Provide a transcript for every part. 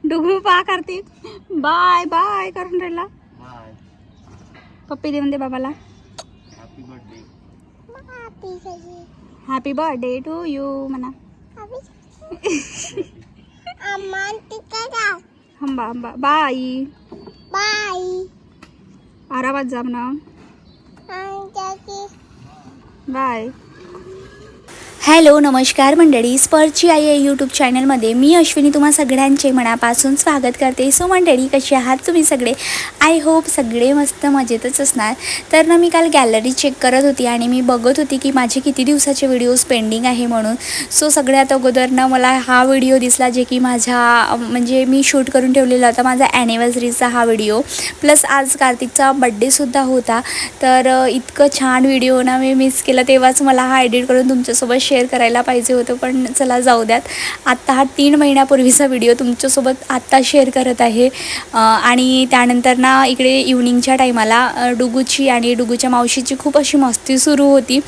डुगू पा Kartik bye bye करून राहिला. पप्पी दे म्हणते बाबाला. हॅपी बर्थडे टू यू म्हणा. हंबा हंबा बाय बाय. आरामात जा म्हणा. बाय. हॅलो नमस्कार मंडळी, स्पर्ची आई यूट्यूब चॅनलमध्ये मी अश्विनी तुम्हा सगळ्यांचे मनापासून स्वागत करते. सो मंडळी कसे आहात तुम्ही सगळे? आय होप सगळे मस्त मजेतच असणार. तर ना मी काल गॅलरी चेक करत होती आणि मी बघत होती की माझे किती दिवसाचे व्हिडिओज पेंडिंग आहे म्हणून. सो सगळ्यात अगोदर ना मला हा व्हिडिओ दिसला जे की माझ्या म्हणजे मी शूट करून ठेवलेला होता माझा ॲनिव्हर्सरीचा हा व्हिडिओ. प्लस आज कार्तिकचा बड्डेसुद्धा होता. तर इतकं छान व्हिडिओ ना मी मिस केला. तेव्हाच मला हा एडिट करून तुमच्यासोबत शेअर करायला पाहिजे होतं, पण चला जाऊ द्यात. आत्ता हा 3 महिन्यापूर्वीचा व्हिडिओ तुमच्यासोबत आत्ता शेअर करत आहे. आणि त्यानंतर ना इकडे इव्हनिंगच्या टायमाला डुगूची आणि डुगूच्या मावशीची खूप अशी मस्ती सुरू होती.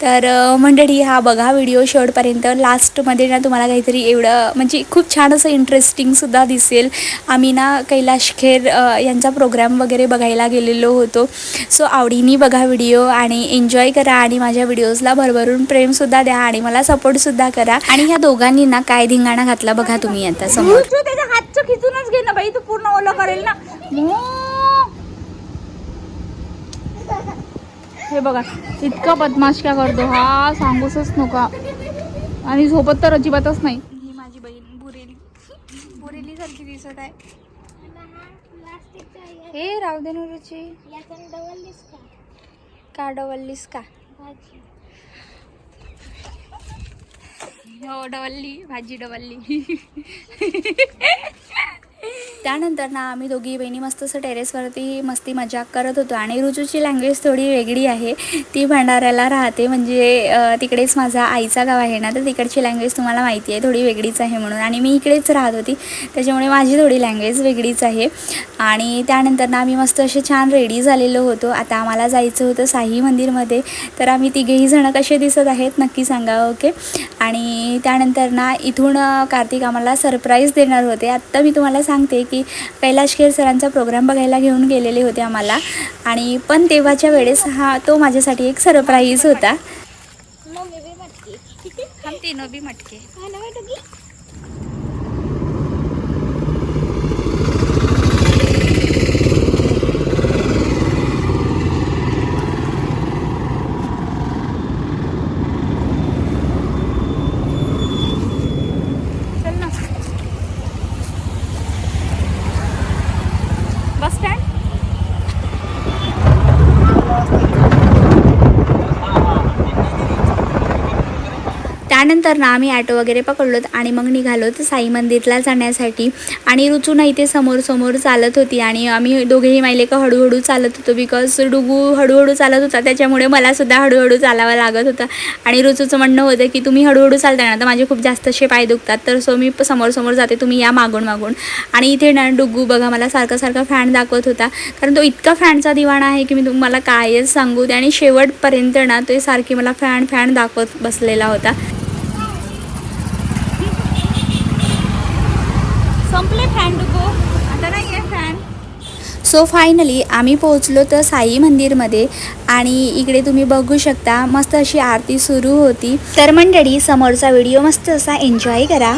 तर मंडळी हा बघा व्हिडिओ शेवटपर्यंत. लास्टमध्ये ना तुम्हाला काहीतरी एवढं म्हणजे खूप छान असं इंटरेस्टिंगसुद्धा दिसेल. आम्ही ना कैलाश खेर यांचा प्रोग्राम वगैरे बघायला गेलेलो होतो. सो आवडीने बघा व्हिडिओ आणि एन्जॉय करा आणि माझ्या व्हिडिओजला भरभरून प्रेमसुद्धा द्या आणि मला सपोर्टसुद्धा करा. आणि ह्या दोघांनी ना काय धिंगाणा घातला बघा तुम्ही आता समोर. त्याच्या हातचं खिचूनच घे ना बाई, तू पूर्ण ओलं करेल ना. हे बघा इतका बदमाश का करतो हा, सांगूसच नका. आणि झोपत तर अजिबातच नाही. ही माझी बहीण बुरेली बुरेली सारखी दिसत आहे. हे राहू दे ना रुची. का डवललीस का? हो डवलली भाजी डवलली. त्यानंतर ना आम्ही दोघी बहिणी मस्त असं टेरेसवरती मस्ती मजाक करत होतो. आणि रुचूची लँग्वेज थोडी वेगळी आहे, ती भंडाऱ्याला राहते. म्हणजे तिकडेच माझा आईचा गाव आहे ना, तर तिकडची लँग्वेज तुम्हाला माहिती आहे थोडी वेगळीच आहे म्हणून. आणि मी इकडेच राहत होती त्याच्यामुळे माझी थोडी लँग्वेज वेगळीच आहे. आणि त्यानंतर ना आम्ही मस्त असे छान रेडी झालेलो होतो. आता आम्हाला जायचं होतं साई मंदिरमध्ये. तर आम्ही तिघेही जणं कसे दिसत आहेत नक्की सांगा ओके. आणि त्यानंतर ना इथून कार्तिक आम्हाला सरप्राईज देणार होते. आत्ता मी तुम्हाला सांगते की कैलाश खेर सरांचा प्रोग्राम बघायला घेऊन गेलेले होते आम्हाला. आणि पण तेव्हाच्या वेळेस हा तो माझ्यासाठी एक सरप्राईज होता. बस स्टँड त्यानंतर ना आम्ही ॲटो वगैरे पकडलोत आणि मग निघालोत साई मंदिरला जाण्यासाठी. आणि रुचू ना इथे समोर समोर चालत होती आणि आम्ही दोघेही माहिले का हळूहळू चालत होतो. बिकॉज डुगू हळूहळू चालत होता त्याच्यामुळे मलासुद्धा हळूहळू चालावं लागत होतं. आणि रुचूचं म्हणणं होतं की तुम्ही हळूहळू चालता ना तर माझे खूप जास्त असे पाय दुखतात, तर सो मी समोर समोर जाते, तुम्ही या मागून मागून. आणि इथे ना डुगू बघा मला सारखा सारखा फॅन दाखवत होता, कारण तो इतका फॅनचा दिवाणा आहे की मी तुम्हाला कायच सांगू. आणि शेवटपर्यंत ना तो सारखी मला फॅन फॅन दाखवत बसलेला होता. संपले फॅन डुगू, आता नाही आहे फॅन. सो फायनली आम्ही पोहोचलो तर साई मंदिरमध्ये. आणि इकडे तुम्ही बघू शकता मस्त अशी आरती सुरू होती. तर मंडळी समोरचा व्हिडिओ मस्त असा एन्जॉय करा.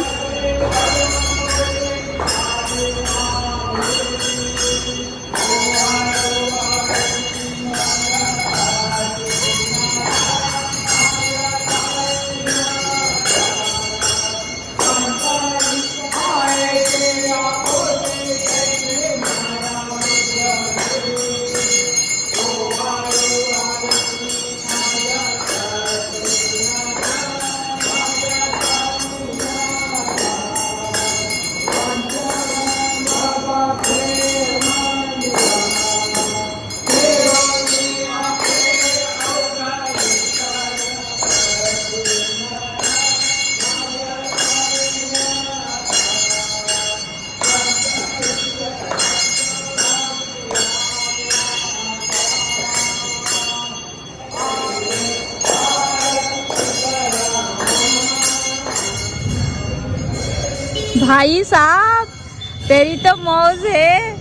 भाई साहब तेरी तो मौज है,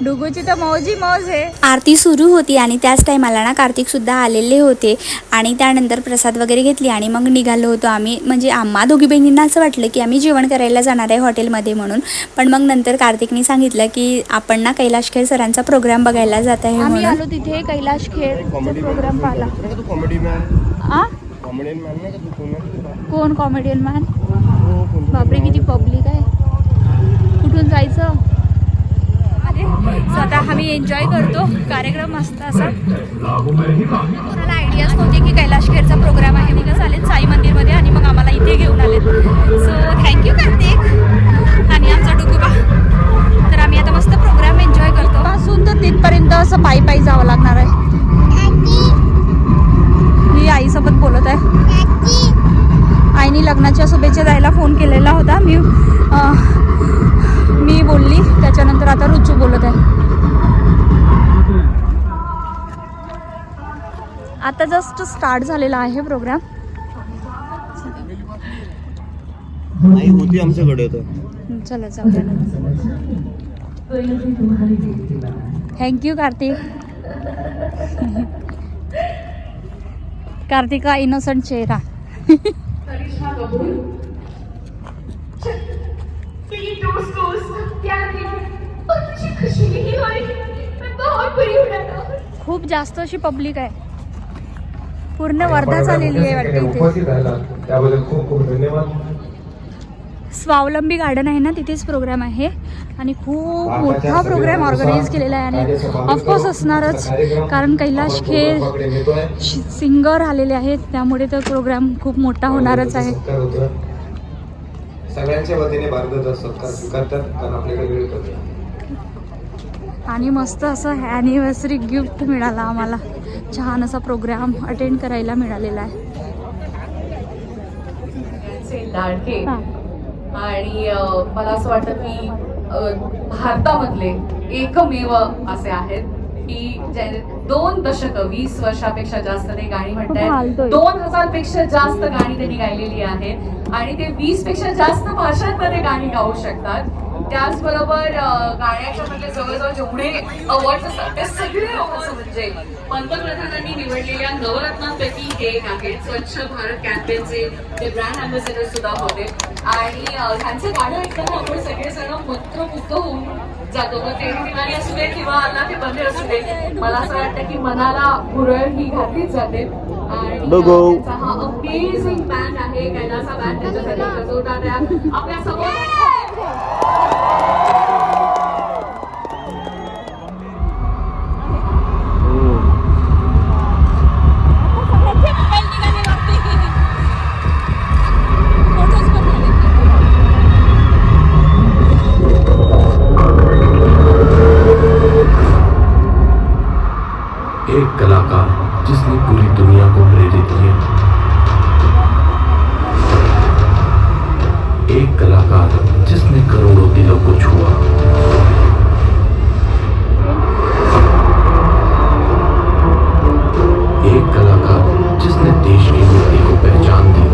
डुगूची तर मौज ही मौज आहे. आरती सुरू होती आणि त्याच टायमाला ना कार्तिक सुद्धा आलेले होते आणि त्यानंतर प्रसाद वगैरे घेतली आणि मग निघालो होतो आम्ही. म्हणजे आम्हा दोघी बहिणींना असं वाटलं की आम्ही जेवण करायला जाणार आहे हॉटेलमध्ये म्हणून, पण मग नंतर कार्तिकने सांगितलं की आपण ना कैलाश खेर सरांचा प्रोग्राम बघायला जात आहे. आम्ही आलो तिथे कैलाश खेर प्रोग्राम पाहिला. कोण कॉमेडियन मॅन? बापरे किती पब्लिक आहे. कुठून जायचं? स्वतः आम्ही एन्जॉय करतो कार्यक्रम मस्त असा. कोणाला आयडियाच नव्हती की कैलाश खेरचा प्रोग्राम आहे. निघत आलेत साई मंदिरमध्ये आणि मग आम्हाला इथे घेऊन आलेत. सो थँक्यू कार्तिक आणि आमचा डुगुबा. तर आम्ही आता मस्त प्रोग्राम एन्जॉय करतो. पासून तर तिथपर्यंत असं पायी पायी जावं लागणार आहे. मी आईसोबत बोलत आहे. आईने लग्नाच्या शुभेच्छा द्यायला फोन केलेला होता. मी बोलली, त्याच्यानंतर आता रुचू बोलत आहे. आता जस्ट स्टार्ट झालेला आहे प्रोग्राम. आई होती आमच्याकडे तर. चला जाऊया. थँक्यू कार्तिक. कार्तिक का इनोसेंट चेहरा. खूप जास्त अशी पब्लिक आहे. पूर्ण वर्धा झालेली आहे वाटते इथे. त्याबद्दल खूप खूप धन्यवाद. स्वावलंबी गार्डन आहे ना, तिथेच प्रोग्राम आहे आणि खूप मोठा प्रोग्राम ऑर्गनाईज केलेला आहे. आणि ऑफकोर्स असणारच, कारण कैलाश खेर सिंगर आलेले आहेत, त्यामुळे तर प्रोग्राम खूप मोठा होणारच आहे. सगळ्यांच्या वतीने भारताचा सत्कार स्वीकारतात, कारण आपल्याकडे वेळ कमी आहे. आणि मस्त असं ॲनिव्हर्सरी गिफ्ट मिळाला आम्हाला. छान असा प्रोग्राम अटेंड करायला मिळालेला आहे. लाडके आणि मला असं वाटतं की भारतामधले एकमेव असे आहेत की 2 दशक 20 वर्षापेक्षा जास्त ते गाणी म्हणतात. 2000 पेक्षा जास्त गाणी त्यांनी गायलेली आहेत आणि ते 20 पेक्षा जास्त भाषांमध्ये गाणी गाऊ शकतात. त्याचबरोबर गाण्याच्या मधले जवळजवळ जेवढे अवॉर्ड असतात ते सगळे अवॉर्ड्स म्हणजे पंतप्रधानांनी निवडलेल्या नवरत्नांपैकी हे एक आहे. स्वच्छ भारत कॅम्पेनचे ते ब्रँड अँबॅसेडर सुद्धा होते आणि त्यांचं गाणं ऐकताना आपण सगळेजण मंत्रमुग्ध होऊन जातो. मग ते दिवाळी असू दे किंवा आता ते बंद असू दे, मला असं वाटतं की मनाला भुरळ ही घातलीच जाते. आणि त्यांचा हा अमेझिंग बँड आहे कैलासा बँड, त्याच्यासाठी गजवतात आहे आपल्या समोर. एक कलाकार जिसने पूरी दुनिया को प्रेरित किया, एक कलाकार जिसने करोड़ों दिलों को छुआ, एक कलाकार जिसने देश की मूर्ति को पहचान दी,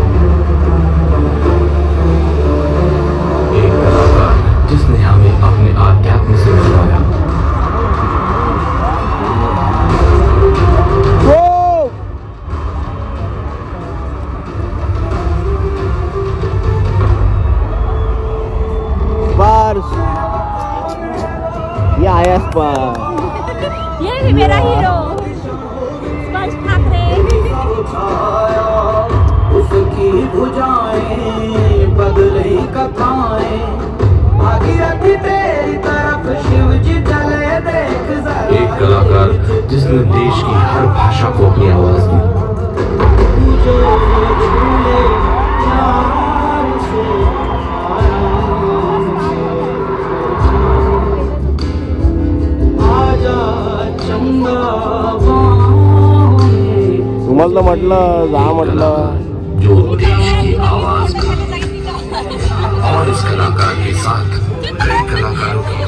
एक कलाकार जिसने हमें अपने आध्यात्म से मिलाया. ये आया स्पर्श. ये है मेरा हीरो स्पर्श ठाकरे. उसकी भुजाएं बदले कथाएं भागीरथी तेरी तरफ शिव जी चले देख जरा. एक कलाकार जिसने देश की हर भाषा को अपनी आवाज दी. तुम्हाला म्हटलं जा म्हटलं. जो देश की आवाज और इस कलाकार के साथ कई कलाकारों की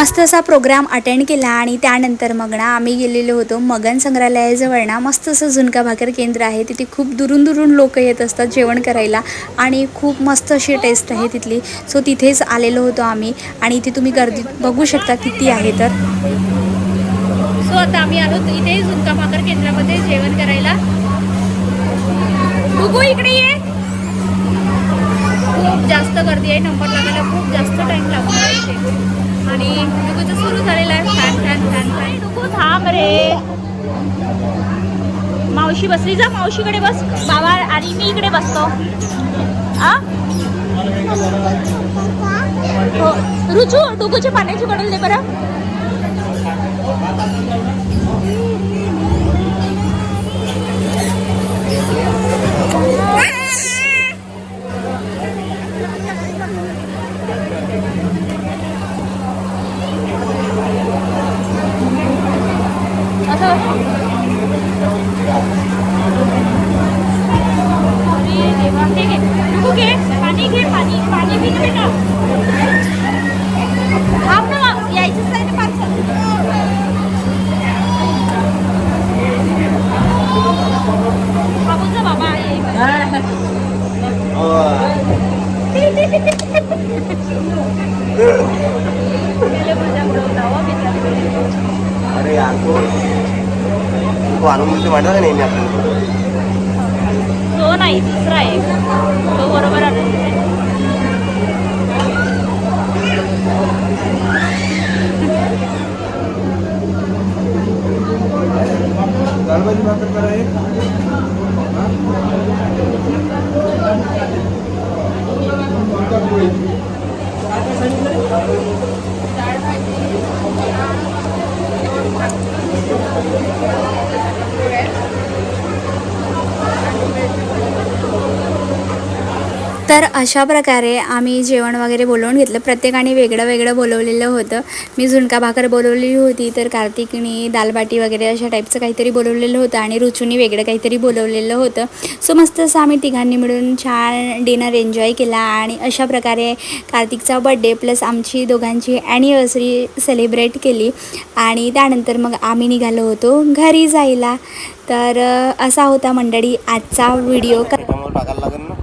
मस्त असा प्रोग्राम अटेंड केला आणि त्यानंतर मग ना आम्ही गेलेलो होतो मगन संग्रहालयाजवळ ना मस्त असं झुणका भाकर केंद्र आहे. तिथे खूप दुरून दुरून लोक येत असतात जेवण करायला आणि खूप मस्त अशी टेस्ट आहे तिथली. सो तिथेच आलेलो होतो आम्ही आणि इथे तुम्ही गर्दी बघू शकता किती आहे तर. सो आता आम्ही आलो इथे झुणका भाकर केंद्रामध्ये जेवण करायला. बघू इकडे ये. खूप जास्त गर्दी आहे. नंबर लागायला खूप जास्त टाइम लागणार आहे इथे आणि डुगूचं सुरू झालेलं आहे. Fan fan fan fan. डुगू थांब रे. मावशी बसली जा. मावशीकडे बस बाबा आणि मी इकडे बसतो. आ हो रुचू डुगूच्या पाण्याची बॉटल दे बरं. पाणी घे. पाणी पाणी घे बेटा. थांब ना यायचंच नाही ना पार्सल. बाबूचा बाबा मजा उडवता हो अरे यार तो आणून मिळते माहिती नाही नेहमी आपल्याला. तो नाही दुसरा आहे तो बरोबर आहे. दालबाजी भाकर कराय. तर अशा प्रकारे आम्ही जेवण वगैरे बोलवून घेतलं. प्रत्येकाने वेगळं वेगळं बोलवलेलं होतं. मी झुणका भाकर बोलवलेली होती तर कार्तिकनी दालबाटी वगैरे अशा टाईपचं काहीतरी बोलवलेलं होतं आणि रुचूनी वेगळं काहीतरी बोलवलेलं होतं. सो मस्त असं आम्ही तिघांनी मिळून छान डिनर एन्जॉय केला आणि अशा प्रकारे कार्तिकचा बड्डे प्लस आमची दोघांची ॲनिव्हर्सरी सेलिब्रेट केली आणि त्यानंतर मग आम्ही निघालो होतो घरी जायला. तर असा होता मंडळी आजचा व्हिडिओ. त्याच्यामुळे टाकायला लागेल ना.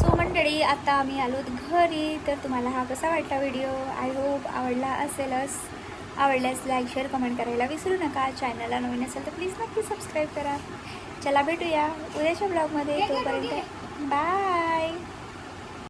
सो मंडळी आता आम्ही आलो घरी. तर तुम्हाला हा कसा वाटला व्हिडिओ. आय होप आवडला असेलच. आवडल्यास लाईक शेअर कमेंट करायला विसरू नका. चॅनलला नवीन असेल तर प्लीज नक्की सबस्क्राईब करा. चला भेटूया उद्याच्या ब्लॉगमध्ये. तोपर्यंत बाय.